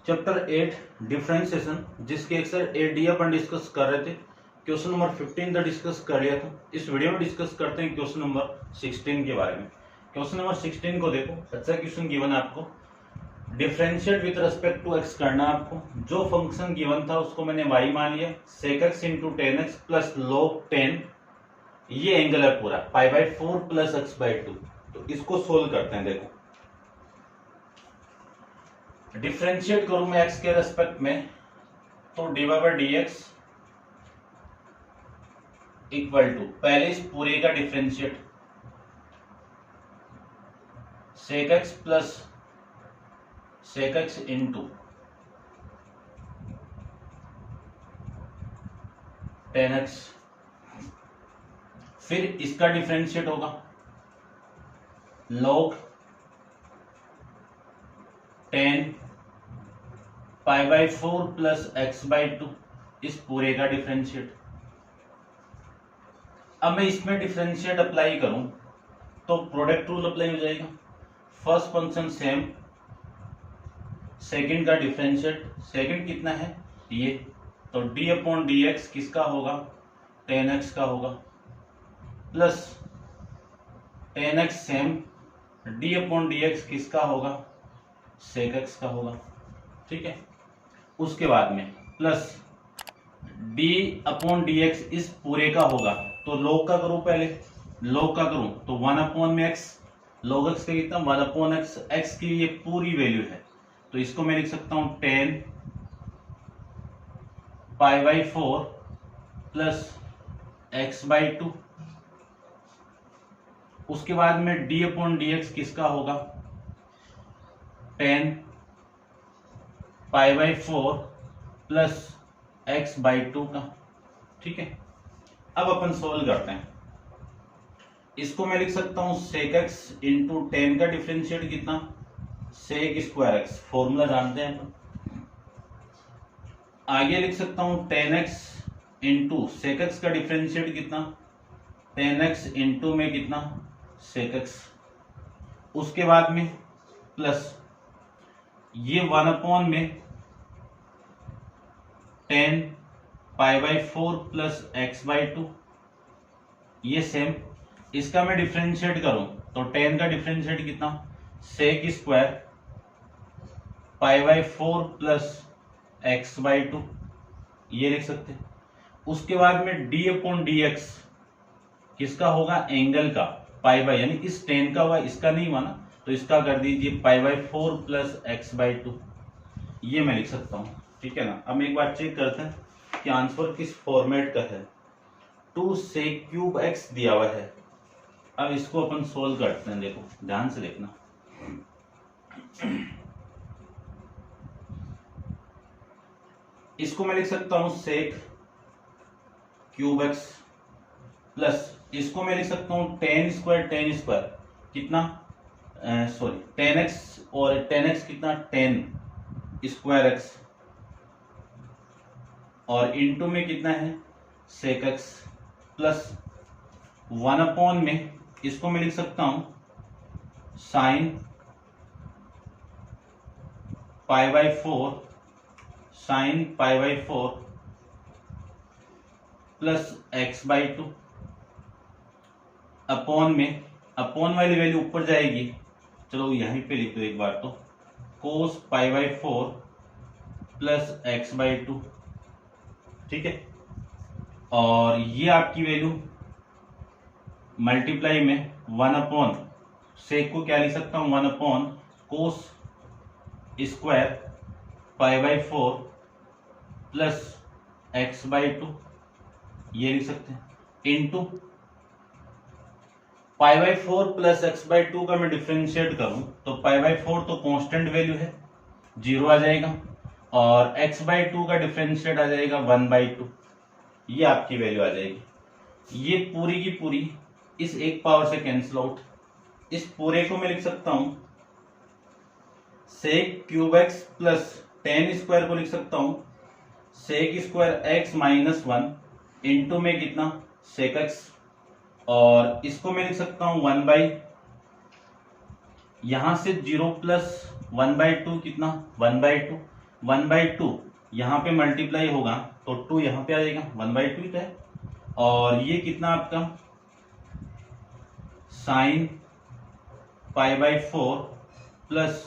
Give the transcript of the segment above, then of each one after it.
Chapter 8 differentiation, जिसके एक्सर 8D अपन discuss कर रहे थे। क्वेश्चन नंबर 15 तक डिस्कस कर लिया था। इस वीडियो में डिस्कस करते हैं क्वेश्चन नंबर 16 के बारे में। क्वेश्चन नंबर 16 को देखो, अच्छा क्वेश्चन गिवन है आपको, differentiate with respect to x करना है आपको। जो फंक्शन गिवन था उसको मैंने y मान लिया, sec x into ten x plus log 10, ये एंगल है पूरा π/4 प्लस x/2। तो इसको सोल्व करते हैं। देखो डिफरेंशिएट करूं मैं x के रेस्पेक्ट में, तो dy/dx इक्वल टू, पहले इस पूरे का differentiate sec x plus sec x into ten x, फिर इसका डिफरेंशिएट होगा log 10 π/4 प्लस x/2, इस पूरे का डिफरेंशिएट। अब मैं इसमें डिफरेंशिएट अप्लाई करूं तो प्रोडक्ट रूल अप्लाई हो जाएगा। फर्स्ट फंक्शन सेम, सेकंड का डिफरेंशिएट, सेकंड कितना है ये, तो d/dx किसका होगा, 10x का होगा, प्लस 10x सेम, d/dx किसका होगा, sec x का होगा। ठीक है, उसके बाद में प्लस d/dx इस पूरे का होगा, तो log का करूं, पहले log का करूं तो 1/x, log x का कितना 1/x, x की ये पूरी वैल्यू है, तो इसको मैं लिख सकता हूं 10 π/4 प्लस x/2। उसके बाद में d/dx किसका होगा, 10 π/4 प्लस x/2 का। ठीक है, अब अपन सोल्व करते हैं। इसको मैं लिख सकता हूं sec x इंटू 10 का डिफरेंशिएट कितना, sec स्क्वायर x, फॉर्मूला जानते हैं अपन। आगे लिख सकता हूं 10x इंटू sec x का डिफरेंशिएट कितना, 10x इंटू में कितना sec x। उसके बाद में प्लस ये 1 में 10 π/4 प्लस x/2, ये सेम। इसका मैं डिफरेंशिएट करूं तो 10 का डिफरेंशिएट कितना, sec स्क्वायर π/4 प्लस x/2, ये लिख सकते हैं। उसके बाद में d/dx किसका होगा, एंगल का, यानी इस 10 का हुआ, इसका नहीं हुआ ना, तो इसका कर दीजिए π/4 प्लस x/2, ये मैं लिख सकता हूं। ठीक है ना। अब एक बार चेक करते हैं कि आंसर किस फॉर्मेट का है। 2 sec³ x दिया हुआ है। अब इसको अपन सोल्व करते हैं। देखो ध्यान से देखना, इसको मैं लिख सकता हूं sec³ x प्लस इसको मैं लिख सकता हूं 10 स्क्वायर कितना, सॉरी 10x, और 10x कितना 10 स्क्वायर x, और इनटू में कितना है sec x, प्लस 1 में इसको मैं लिख सकता हूं sin π/4 प्लस x/2, अपॉन में, अपॉन वाली वैल्यू ऊपर जाएगी, चलो यहीं पे लिख दो एक बार, तो cos π/4 प्लस x/2। ठीक है, और ये आपकी वैल्यू मल्टीप्लाई में 1 सेक को क्या लिख सकता हूं, 1 cos स्क्वायर π/4 प्लस x/2, ये लिख सकते हैं, इंटू π/4 प्लस x/2 का मैं डिफरेंशिएट करूं तो π/4 तो कांस्टेंट वैल्यू है, 0 आ जाएगा, और x/2 का डिफरेंशिएट आ जाएगा 1/2, ये आपकी वैल्यू आ जाएगी। ये पूरी की पूरी इस एक पावर से कैंसिल आउट। इस पूरे को मैं लिख सकता हूं sec³ x प्लस 10 स्क्वायर को लिख सकता हूं sec square x minus 1 into में कितना sec x, और इसको मैं लिख सकता हूं 1/, यहां से 0 प्लस 1/2 कितना 1/2, 1/2 यहाँ पे मल्टीप्लाई होगा तो 2 यहाँ पे आ जाएगा, 1/2 ही तो है। और ये कितना आपका साइन π/4 प्लस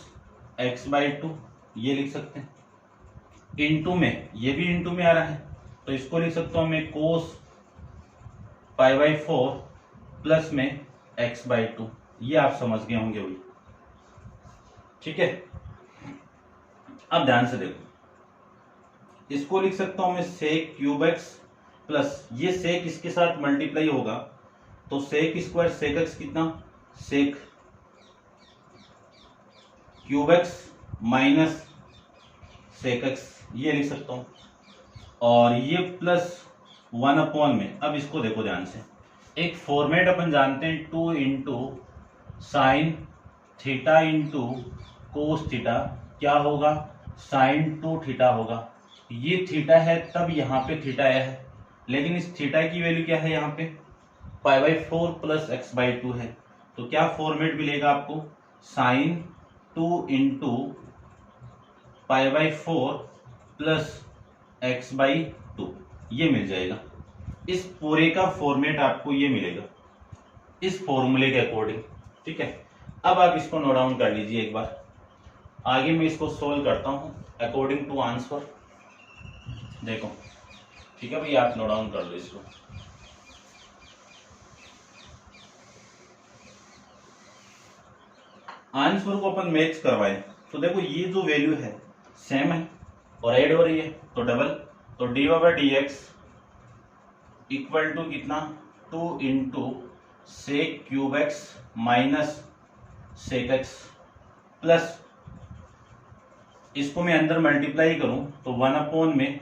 x/2 ये लिख सकते हैं। इंटू में, ये भी इंटू में आ रहा है तो इसको लिख सकता हूं मैं कोस π/4 प्लस में x/2। ये आप समझ गए होंगे वही, ठीक है। अब ध्यान से देखो, इसको लिख सकता हूं मैं सेक क्यूब एक्स प्लस, ये सेक इसके साथ मल्टीप्लाई होगा तो सेक स्क्वायर सेक एक्स कितना, sec cube x minus sec x, ये लिख सकता हूं। और ये प्लस 1 में, अब इसको देखो ध्यान से, एक फॉर्मेट अपन जानते हैं 2 into sine theta into cos theta, क्या होगा साइन 2 थीटा होगा। ये थीटा है तब यहाँ पे थीटा आया है, लेकिन इस थीटा की वैल्यू क्या है यहाँ पे π/4 प्लस x/2 है। तो क्या फॉर्मेट मिलेगा आपको, साइन 2 इंटू π/4 प्लस x/2 ये मिल जाएगा। इस पूरे का फॉर्मेट आपको ये मिलेगा इस फॉर्मूले के अकॉर्डिंग, ठीक है। अब आप इसको नोट डाउन कर लीजिए एक बार, आगे मैं इसको सोल्व करता हूं अकॉर्डिंग टू आंसर। देखो ठीक है भैया, आप नोट डाउन कर लो इसको। आंसर को अपन मैच करवाए तो देखो ये जो वैल्यू है सेम है और ऐड हो रही है तो डबल, तो dy/dx इक्वल टू कितना 2 into sec cube x minus sec x plus, इसको मैं अंदर मल्टीप्लाई करूं तो 1 में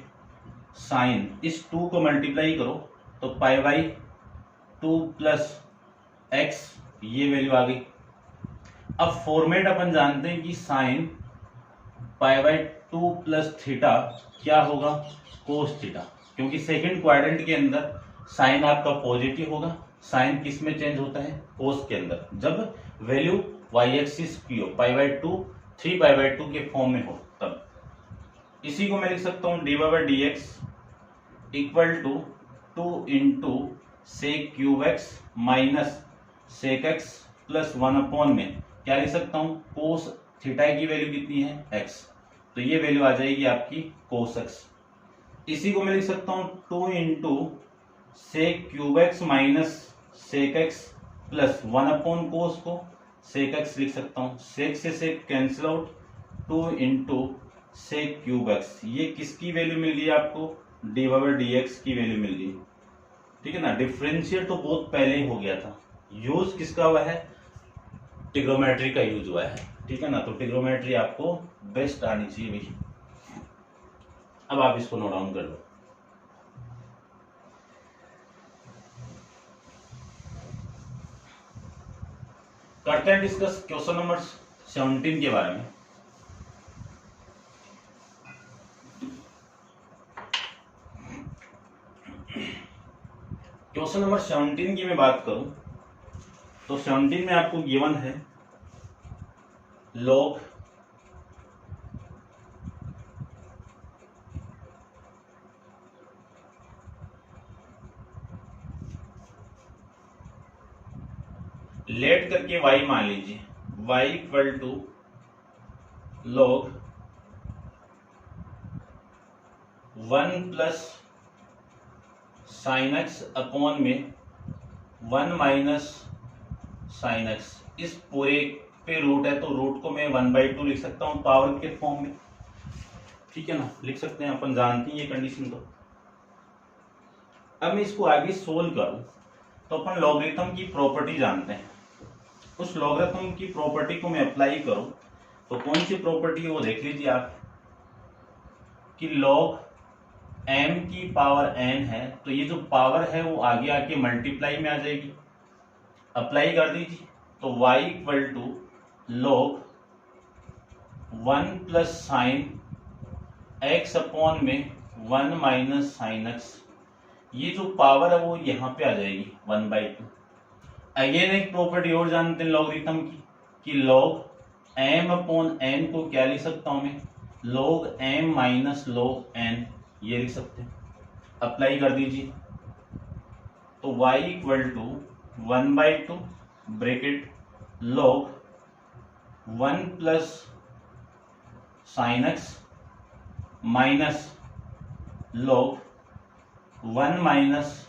साइन, इस 2 को मल्टीप्लाई करो तो π/2 प्लस एक्स, ये वैल्यू आ गई। अब फॉर्मेट अपन जानते हैं कि साइन π/2 प्लस थीटा क्या होगा कोस थीटा, क्योंकि सेकंड क्वाड्रेंट के अंदर साइन आपका पॉजिटिव होगा। साइन किस में चेंज होता है, कोस के अंदर, जब वैल्यू वाई एक्सिस की हो, π/2 3π/2 के फॉर्म में हो तब। इसी को मैं लिख सकता हूं dy/dx equal to 2 into sec cube x minus sec x plus 1 में क्या लिख सकता हूं कोस थीटा की वैल्यू कितनी है x, तो ये वैल्यू आ जाएगी आपकी कोस x। इसी को मैं लिख सकता हूं 2 into sec cube x minus sec x plus 1 cos को सेक एक्स लिख सकता हूं, सेक से sec cancel out, 2 into sec cube x, ये किसकी वैल्यू मिल गई आपको dy/dx की वैल्यू मिल गई, ठीक है ना। डिफरेंशिएट तो बहुत पहले ही हो गया था, यूज किसका हुआ है ट्रिग्नोमेट्री का यूज हुआ है, ठीक है ना। तो ट्रिग्नोमेट्री आपको बेस्ट आनी चाहिए भाई। अब आप इसको नोट डाउन कर लो। करते हैं डिस्कस क्वेश्चन नंबर 17 के बारे में। क्वेश्चन नंबर 17 की मैं बात करूं तो 17 में आपको गिवन है लॉग लेट करके y मान लीजिए, y equal to log 1 plus sine x upon में 1 माइनस साइन एक्स। इस पूरे पे रूट है तो रूट को मैं 1/2 लिख सकता हूं पावर के फॉर्म में, ठीक है ना, लिख सकते हैं, अपन जानते हैं ये कंडीशन। तो अब मैं इसको आगे सोल्व करूं तो अपन लॉगरिथम की प्रॉपर्टी जानते हैं, उस लॉगरिथम की प्रॉपर्टी को मैं अप्लाई करूं तो कौन सी प्रॉपर्टी है वो देख लीजिए आप, कि लॉग m की पावर n है तो ये जो पावर है वो आगे आके मल्टीप्लाई में आ जाएगी, अप्लाई कर दीजिए तो y equal to log 1 plus sine x upon में 1 माइनस साइन x, ये जो पावर है वो यहाँ पे आ जाएगी 1/2। अगेन एक प्रॉपर्टी और जानते हैं लॉगरिथम की, कि लॉग m अपॉन n को क्या लिख सकता हूं मैं log m minus log n, ये लिख सकते हैं। अप्लाई कर दीजिए तो y equal to 1/2 bracket log 1 plus sine x minus log 1 minus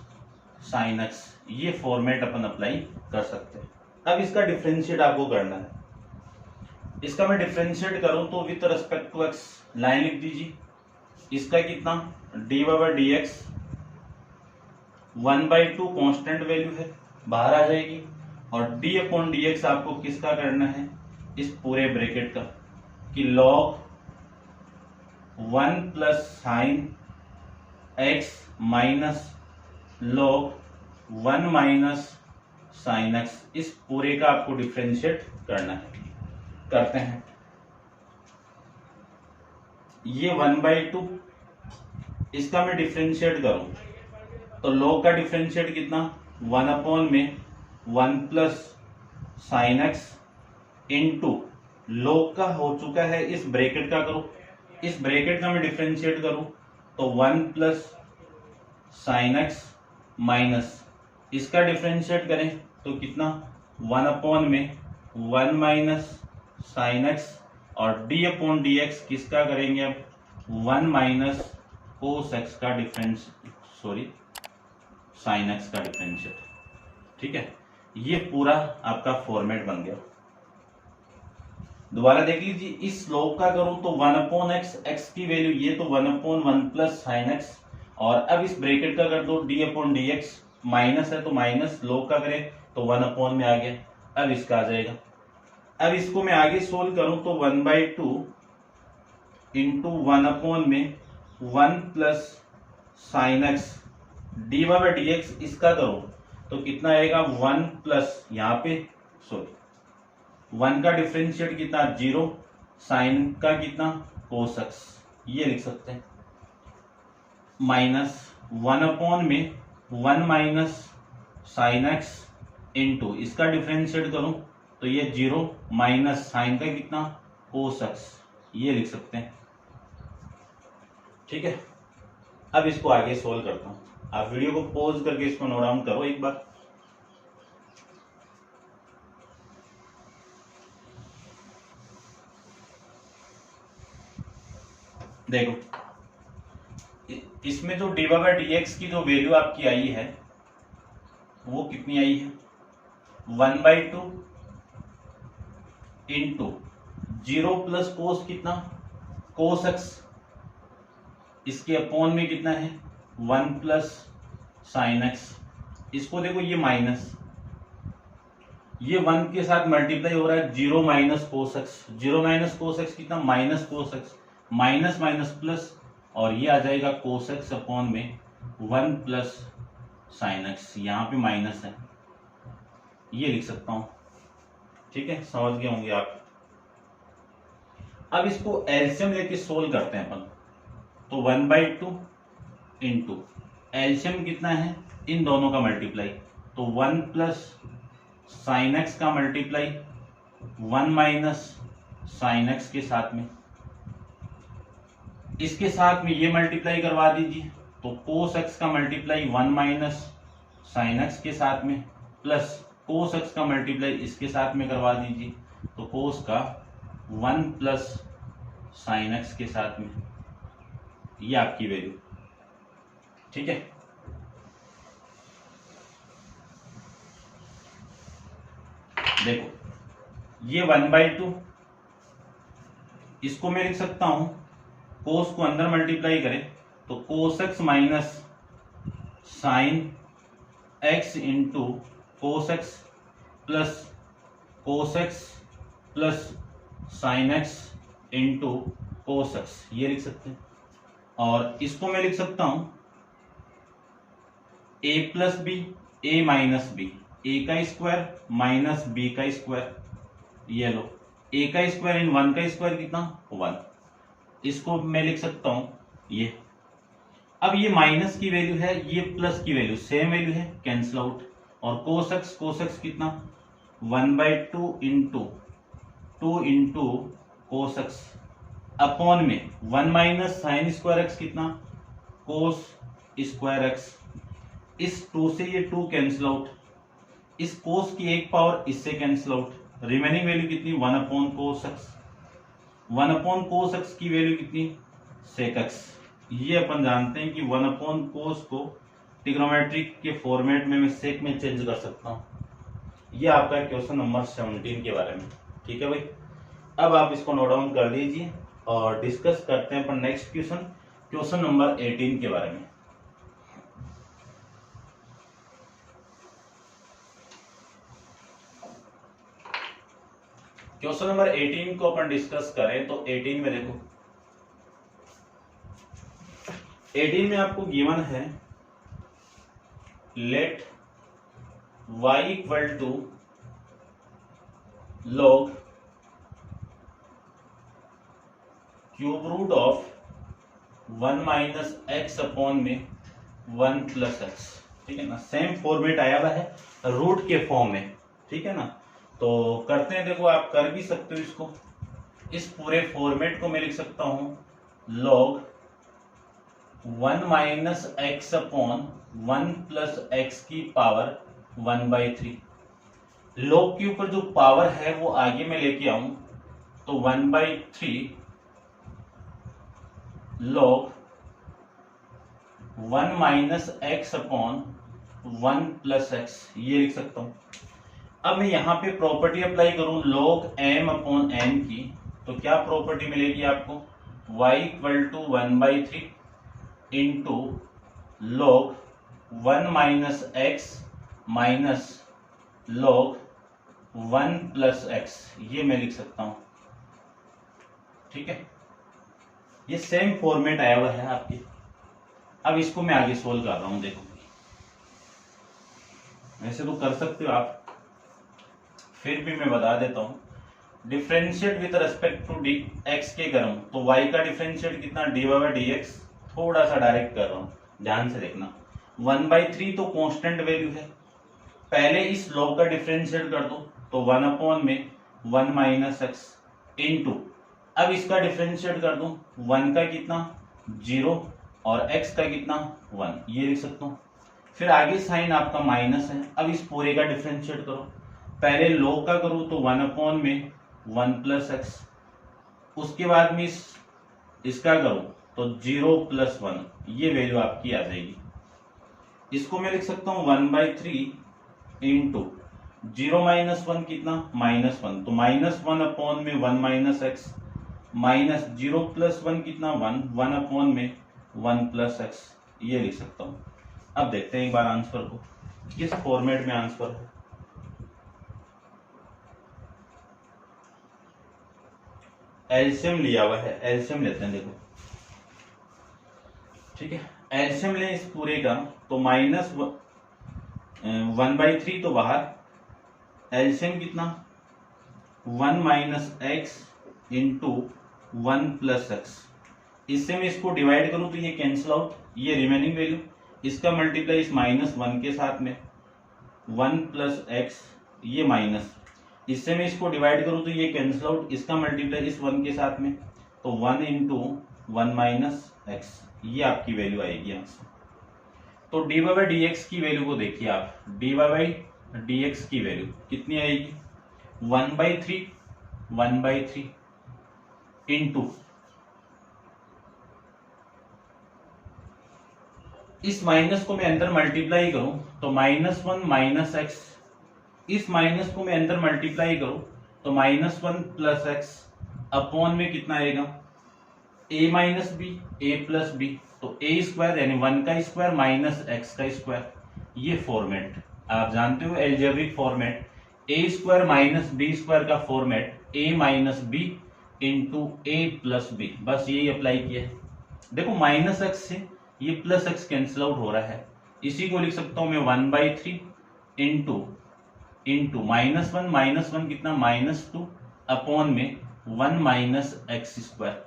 sine x, ये फॉर्मेट अपन अप्लाई कर सकते हैं। अब इसका डिफरेंशिएट आपको करना है। इसका मैं डिफरेंशिएट करूं तो with respect to x line लिख दीजिए। इसका कितना d by d x 1/2 constant value है, बाहर आ जाएगी, और डी अपॉन डी एक्स आपको किसका करना है, इस पूरे ब्रैकेट का, कि log 1 plus sine x minus log 1 minus sine x, इस पूरे का आपको डिफरेंशिएट करना है। करते हैं। ये 1/2, इसका मैं डिफरेंशिएट करूं तो log का डिफरेंशिएट कितना 1 अपॉन में 1 plus sine x into log का हो चुका है, इस ब्रैकेट का करो, इस ब्रैकेट का मैं डिफरेंशिएट करूं तो 1 प्लस साइन एक्स माइनस इसका डिफरेंशिएट करें तो कितना 1 अपॉन में 1 माइनस साइन एक्स, और डी अपॉन डी एक्स किसका करेंगे अब 1 माइनस कोस एक्स का डिफरेंस, सॉरी साइन एक्स का डिफरेंशिएट। ठीक है, ये पूरा आपका फॉर्मेट बन गया। दोबारा देख लीजिए, इस स्लोप का करूं तो 1 अपॉन एक्स, एक्स की वैल्यू ये तो 1 अपॉन 1 प्लस साइन एक्स, और अब इस ब्रैकेट का कर दो D upon D x, minus है तो माइनस, स्लोप का करें तो 1 अपॉन में आ गया। अब इसका आ जाएगा। अब इसको मैं आगे सोल्व करूं तो 1/2 इंटू 1 अपॉन में 1 plus sine x D by d x, इसका करो तो कितना आएगा 1 प्लस, यहाँ पे सॉरी 1 का डिफरेंशिएट कितना 0, साइन का कितना कोस एक्स, ये लिख सकते हैं, माइनस 1 अपॉन में 1 माइनस साइन एक्स इंटू इसका डिफरेंशिएट करूं तो ये 0 माइनस साइन का कितना कोस एक्स, ये लिख सकते हैं। ठीक है, अब इसको आगे सोल्व करता हूं। आप वीडियो को पॉज करके इसको नोट डाउन करो एक बार। देखो, इसमें जो डी बाई डी एक्स की जो वैल्यू आपकी आई है वो कितनी आई है 1/2 इंटू 0 प्लस कोस कितना कोस एक्स, इसके अपॉन में कितना है 1 प्लस साइन एक्स। इसको देखो, ये माइनस, ये 1 के साथ मल्टीप्लाई हो रहा है, 0 minus cos x, 0 minus cos x कितना minus cos x, minus minus plus, और ये आ जाएगा कोस एक्स अपॉन में 1 प्लस साइन एक्स, यहाँ पे माइनस है, ये लिख सकता हूं। ठीक है, समझ गए होंगे आप। अब इसको एलसीएम लेके सोल्व करते हैं अपन, तो 1/2 इंटू एलसीएम कितना है इन दोनों का मल्टीप्लाई, तो 1 प्लस साइन एक्स का मल्टीप्लाई 1 माइनस साइन एक्स के साथ में, इसके साथ में ये मल्टीप्लाई करवा दीजिए तो कोस एक्स का मल्टीप्लाई 1 माइनस साइन एक्स के साथ में, प्लस कोस एक्स का मल्टीप्लाई इसके साथ में करवा दीजिए तो कोस का 1 प्लस साइन एक्स के साथ में, ये आपकी वैल्यू। ठीक है, देखो ये 1/2, इसको मैं लिख सकता हूं, कोस को अंदर मल्टीप्लाई करें तो कोस x minus sine x into cos x plus cos x plus sine x into cos x, ये लिख सकते हैं। और इसको मैं लिख सकता हूं a plus B, A minus B, A का स्क्वायर माइनस बी का स्क्वायर, ये लो, a का स्क्वायर इन 1 का स्क्वायर कितना 1, इसको मैं लिख सकता हूं ये। अब ये माइनस की वैल्यू है, ये प्लस की वैल्यू, सेम वैल्यू है, कैंसिल आउट, और कोस एक्स कितना 1/2 into 2 into cos x. Upon में 1 माइनस साइन स्क्वायर एक्स कितना, कोस स्क्वायर एक्स। इस 2 से ये 2 कैंसिल आउट, इस कोस की एक पावर इससे कैंसिल आउट, रिमेनिंग वैल्यू कितनी 1 upon cos x. 1 upon cos x की वैल्यू कितनी सेक एक्स। ये अपन जानते हैं कि 1 अपॉन कोस को ट्रिग्नोमेट्रिक के फॉर्मेट में मैं सेक में चेंज कर सकता हूं। ये आपका क्वेश्चन नंबर 17 के बारे में। ठीक है भाई, अब आप इसको नोट डाउन कर लीजिए और डिस्कस करते हैं अपन नेक्स्ट क्वेश्चन, क्वेश्चन नंबर 18 के बारे में। क्वेश्चन नंबर 18 को अपन डिस्कस करें तो 18 में देखो, 18 में आपको गिवन है let y equal to log cube root of 1 minus x upon में 1 प्लस एक्स। ठीक है ना, सेम फॉर्मेट आया हुआ है रूट के फॉर्म में। ठीक है ना, तो करते हैं, देखो आप कर भी सकते हो इसको। इस पूरे फॉर्मेट को मैं लिख सकता हूं log 1 minus x upon 1 plus x की पावर 1/3। log के ऊपर जो पावर है वो आगे मैं लेके आऊं तो 1/3 log 1 minus x upon 1 plus x, ये लिख सकता हूं। अब मैं यहां पे प्रॉपर्टी अप्लाई करूं log m अपॉन n की, तो क्या प्रॉपर्टी मिलेगी आपको, y equal to 1/3 into log 1 minus x minus log 1 plus x, ये मैं लिख सकता हूं। ठीक है, ये सेम फॉर्मेट आया हुआ है आपके। अब इसको मैं आगे सोल्व कर रहा हूं। देखो वैसे तो कर सकते हो आप, फिर भी मैं बता देता हूं। Differentiate with respect to d x के करूं तो y का डिफरेंशिएट कितना dy/dx, थोड़ा सा डायरेक्ट कर रहा हूं, ध्यान से देखना। 1/3 तो कांस्टेंट वैल्यू है, पहले इस log का डिफरेंशिएट कर दो तो 1 अपॉन में 1 माइनस एक्स इंटू, अब इसका डिफरेंशिएट कर दूं 1 का कितना 0 और x का कितना 1, ये लिख सकता हूं। फिर आगे साइन आपका माइनस है, अब इस पूरे का डिफरेंशिएट करो। पहले log का करूं तो 1 अपॉन में 1 प्लस एक्स, उसके बाद में इसका करूं तो 0 प्लस 1, ये वैल्यू आपकी आ जाएगी। इसको मैं लिख सकता हूं 1/3 इंटू 0 माइनस 1 कितना -1, तो -1 अपॉन में 1 माइनस एक्स माइनस 0 प्लस 1 कितना 1 अपॉन में 1 प्लस एक्स, ये लिख सकता हूं। अब देखते हैं एक बार आंसर को, किस फॉर्मेट में आंसर है। एलसीएम लिया हुआ है, एलसीएम लेते हैं। देखो ठीक है, एलसीएम लें इस पूरे का तो -1/3 तो बाहर, एलसीएम कितना 1 minus x into 1 plus x. इससे मैं इसको डिवाइड करूं तो ये कैंसिल आउट, ये रिमेनिंग वैल्यू, इसका मल्टीप्लाई इस -1 के साथ में 1 प्लस एक्स, ये माइनस, इससे मैं इसको डिवाइड करूं तो ये कैंसिल आउट, इसका मल्टीप्लाई इस 1 के साथ में तो 1 इंटू 1 माइनस एक्स, ये आपकी वैल्यू आएगी आंसर। तो dy/dx की वैल्यू को देखिए आप, dy/dx की वैल्यू कितनी आएगी 1/3 इंटू इस माइनस को मैं अंदर मल्टीप्लाई करूं तो -1 माइनस एक्स, इस माइनस को मैं अंदर मल्टीप्लाई करूं तो -1 प्लस एक्स अपॉन में कितना आएगा a minus B, a plus B, तो a स्क्वायर यानी 1 का स्क्वायर माइनस एक्स का स्क्वायर, ये फॉर्मेट आप जानते हो algebraic format, a square minus B square का format a minus B into a plus B, बस यही अप्लाई किया है। देखो माइनस एक्स से ये प्लस एक्स कैंसिल आउट हो रहा है, इसी को लिख सकता हूं मैं 1/3 इंटू -1 कितना -2 अपॉन में 1 माइनस एक्स स्क्वायर।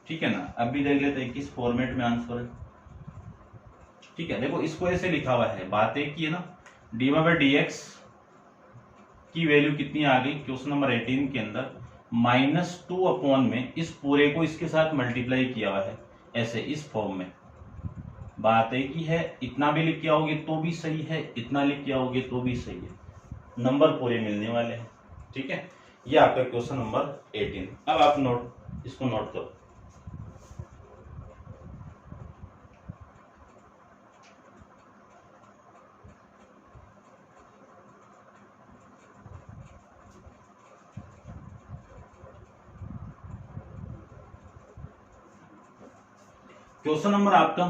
ठीक है ना, अब भी देख लेते हैं किस फॉर्मेट में आंसर है। ठीक है, देखो इसको ऐसे लिखा हुआ है, बात एक ही है ना, dy/dx की वैल्यू कितनी आ गई क्वेश्चन नंबर 18 के अंदर -2 में इस पूरे को इसके साथ मल्टीप्लाई किया हुआ है, ऐसे इस फॉर्म में। बात एक ही है, इतना भी लिख के आओगे तो भी सही है, इतना लिख के आओगे तो भी सही है, नंबर पूरे मिलने वाले हैं। ठीक है, ये आपका क्वेश्चन नंबर 18। अब आप इसको नोट करो। क्वेश्चन नंबर आपका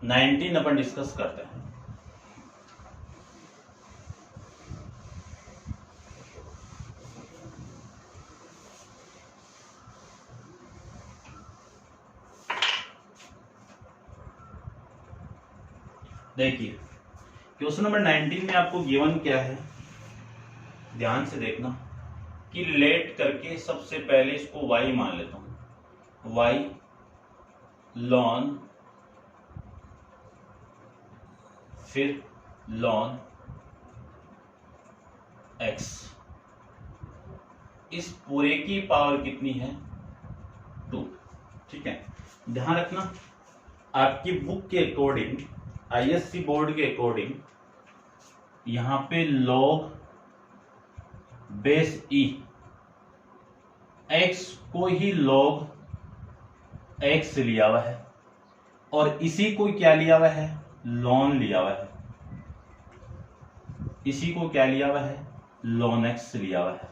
19 अपन डिस्कस करते हैं। देखिए क्वेश्चन नंबर 19 में आपको गिवन क्या है, ध्यान से देखना कि लेट करके सबसे पहले इसको y मान लेता हूं, y ln, फिर ln x, इस पूरे की पावर कितनी है 2। ठीक है, ध्यान रखना आपकी बुक के अकॉर्डिंग, आईएससी बोर्ड के अकॉर्डिंग यहां पे log बेस e, x को ही log x लिया हुआ है और इसी को क्या लिया हुआ है, ln लिया हुआ है, इसी को क्या लिया हुआ है, ln x लिया हुआ है।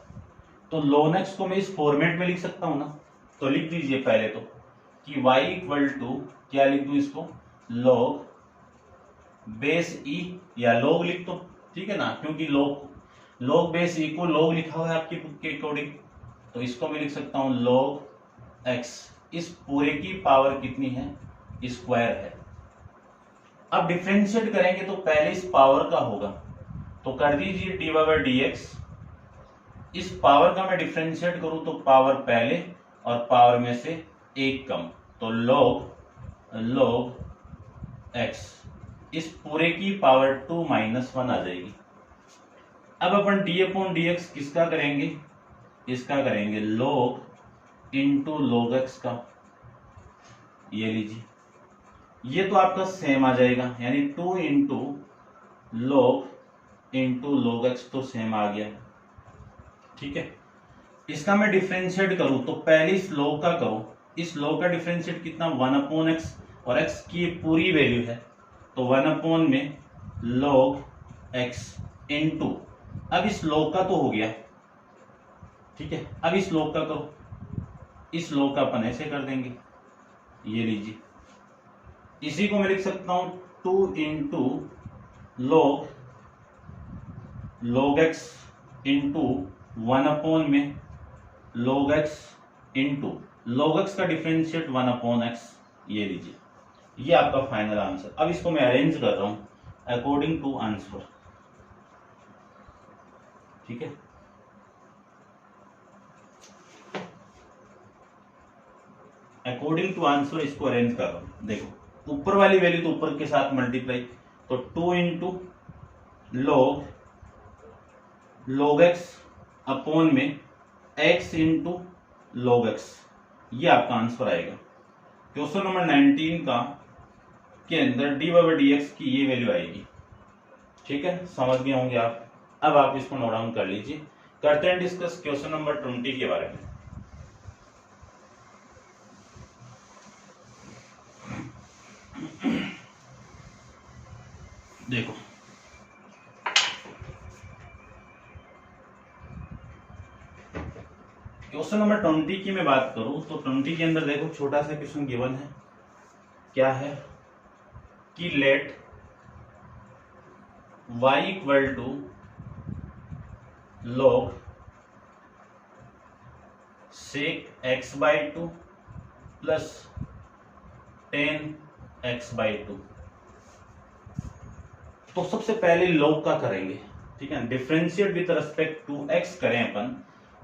तो ln x को मैं इस फॉर्मेट में लिख सकता हूं ना, तो लिख दीजिए पहले तो कि y इक्वल टू क्या लिख दूं इसको, log बेस e, या log लिख दो, ठीक है ना, क्योंकि log बेस e को log लिखा हुआ है आपकी बुक के अकॉर्डिंग, तो इसको मैं लिख सकता हूं log x, इस पूरे की पावर कितनी है, स्क्वायर है। अब डिफरेंशिएट करेंगे तो पहले इस पावर का होगा, तो कर दीजिए dy/dx, इस पावर का मैं डिफरेंशिएट करूं तो पावर पहले और पावर में से एक कम, तो log x, इस पूरे की पावर 2 - 1 आ जाएगी। अब अपन d/dx किसका करेंगे, इसका करेंगे log इंटू log x का, ये लीजिए, ये तो आपका सेम आ जाएगा, यानी 2 इंटू log x तो सेम आ गया। ठीक है, इसका मैं डिफरेंशिएट करूं तो पहले इस log का करो, इस log का डिफरेंशिएट कितना 1/x, और x की पूरी वैल्यू है तो 1 में log x इंटू, अब इस log का तो हो गया, ठीक है, अब इस log का करो, इस log का अपन ऐसे कर देंगे, ये लीजिए, इसी को मैं लिख सकता हूं 2 इंटू log x इंटू 1 में log x into log x का डिफरेंशिएट 1/x, ये लीजिए, ये आपका फाइनल आंसर। अब इसको मैं अरेंज कर रहा हूं अकॉर्डिंग टू आंसर। ठीक है, अकॉर्डिंग टू आंसर इसको अरेंज कर रहा हूं। देखो ऊपर वाली वैल्यू तो ऊपर के साथ मल्टीप्लाई, तो 2 इंटू log x अपॉन में x इंटू log x, ये आपका आंसर आएगा। क्वेश्चन नंबर 19 का के अंदर dy/dx की ये वैल्यू आएगी। ठीक है, समझ गए होंगे आप। अब आप इसको नोट डाउन कर लीजिए। करते हैं डिस्कस क्वेश्चन नंबर 20 के बारे में। देखो क्वेश्चन नंबर 20 की मैं बात करूं तो 20 के अंदर देखो छोटा सा क्वेश्चन गिवन है, क्या है कि let y equal to log sec x/2 plus 10x/2। तो सबसे पहले log का करेंगे, ठीक है, differentiate with respect to x करें अपन,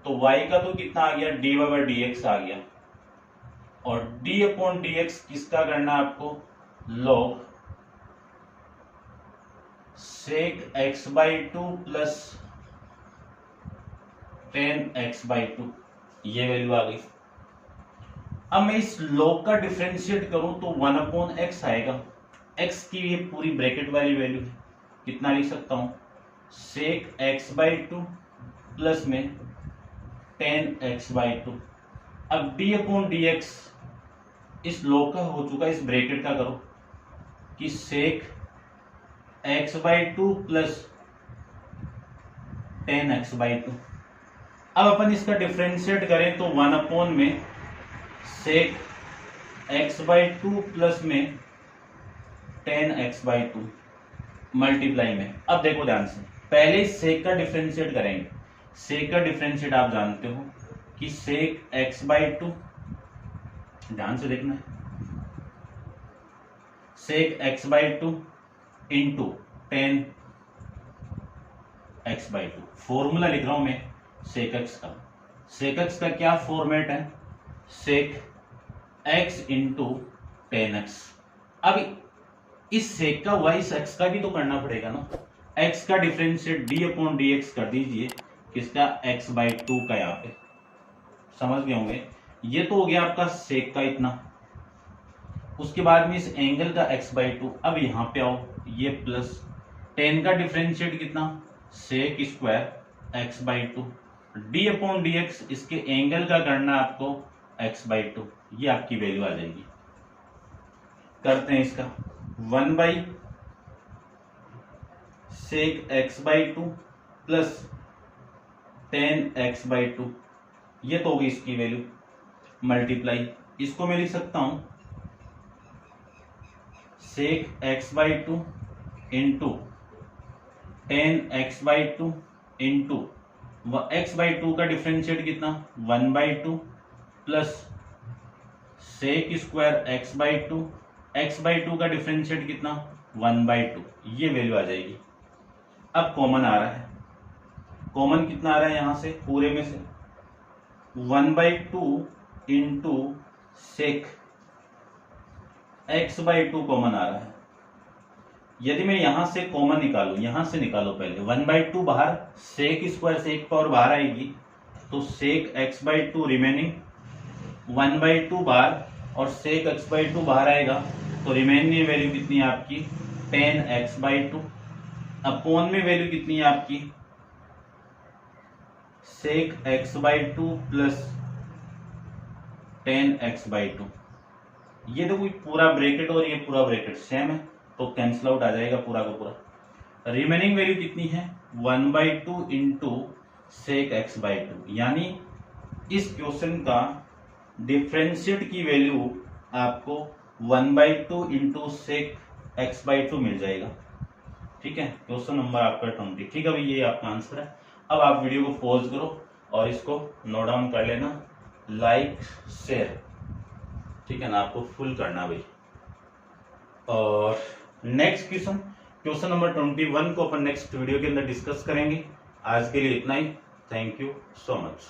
तो y का तो कितना आ गया, dy/dx आ गया, और d/dx किसका करना है आपको, log sec x/2 plus 10x/2 ये वैल्यू आ गई। अब मैं इस log का डिफरेंशिएट करूं तो 1/x आएगा। x की ये पूरी ब्रैकेट वाली वैल्यू है, कितना लिख सकता हूं, sec x/2 प्लस में 10x/2। अब d/dx इस log का हो चुका, इस ब्रैकेट का करो कि sec x/2 प्लस 10x/2। अब अपन इसका डिफरेंशिएट करें तो 1 में sec x/2 प्लस में 10x/2 मल्टीप्लाई में। अब देखो ध्यान से, पहले sec का डिफरेंशिएट करेंगे। sec का डिफरेंशिएट आप जानते हो कि sec x/2, ध्यान से देखना है, sec x/2 into 10x/2। Formula लिख रहा हूं मैं sec x का। sec x का क्या फॉर्मेट है, sec x इंटू 10x। अब इस sec का वाइस x का भी तो करना पड़ेगा ना। x का डिफरेंशिएट d/dx कर दीजिए, किसका, x/2 का। यहाँ पे समझ गए होंगे, ये तो हो गया आपका sec का इतना। उसके बाद में इस एंगल का x/2। अब यहाँ पे आओ, ये प्लस 10 का डिफरेंशिएट कितना, sec स्क्वायर x/2। d/dx इसके एंगल का करना है आपको x/2, ये आपकी वैल्यू आ जाएगी। करते हैं इसका 1/sec x/2 प्लस 10x/2, ये तो होगी इसकी वैल्यू, मल्टीप्लाई। इसको मैं लिख सकता हूं sec x/2 into 10x/2 into x/2 का डिफरेंशिएट कितना, 1/2 plus sec square x/2, x/2 का डिफरेंशिएट कितना, 1/2, ये वैल्यू आ जाएगी। अब कॉमन आ रहा है, कॉमन कितना आ रहा है यहां से, पूरे में से 1/2 इंटू sec x/2 कॉमन आ रहा है। यदि मैं यहां से कॉमन निकालू, यहां से निकालो पहले, 1/2 बाहर, sec स्क्वायर sec पावर बाहर आएगी, तो sec x/2 रिमेनिंग, 1/2 बाहर और sec x/2 बाहर आएगा, तो रिमेनिंग वैल्यू कितनी है आपकी, 10x/2। अपॉन में वैल्यू कितनी है आपकी, sec x/2 प्लस 10x/2। ये तो कोई पूरा ब्रैकेट और ये पूरा ब्रैकेट सेम है, तो कैंसिल आउट आ जाएगा पूरा का पूरा। रिमेनिंग वैल्यू कितनी है, 1/2 इंटू sec x/2। यानी इस क्वेश्चन का डिफरेंशिएट की वैल्यू आपको 1/2 इंटू sec x/2 मिल जाएगा। ठीक है, क्वेश्चन नंबर आपका 20। ठीक है भाई, ये आपका आंसर है। अब आप वीडियो को पॉज करो और इसको नोट डाउन कर लेना, लाइक शेयर, ठीक है ना, आपको फुल करना भाई। और नेक्स्ट क्वेश्चन नंबर 21 को अपन नेक्स्ट वीडियो के अंदर डिस्कस करेंगे। आज के लिए इतना ही, थैंक यू सो मच।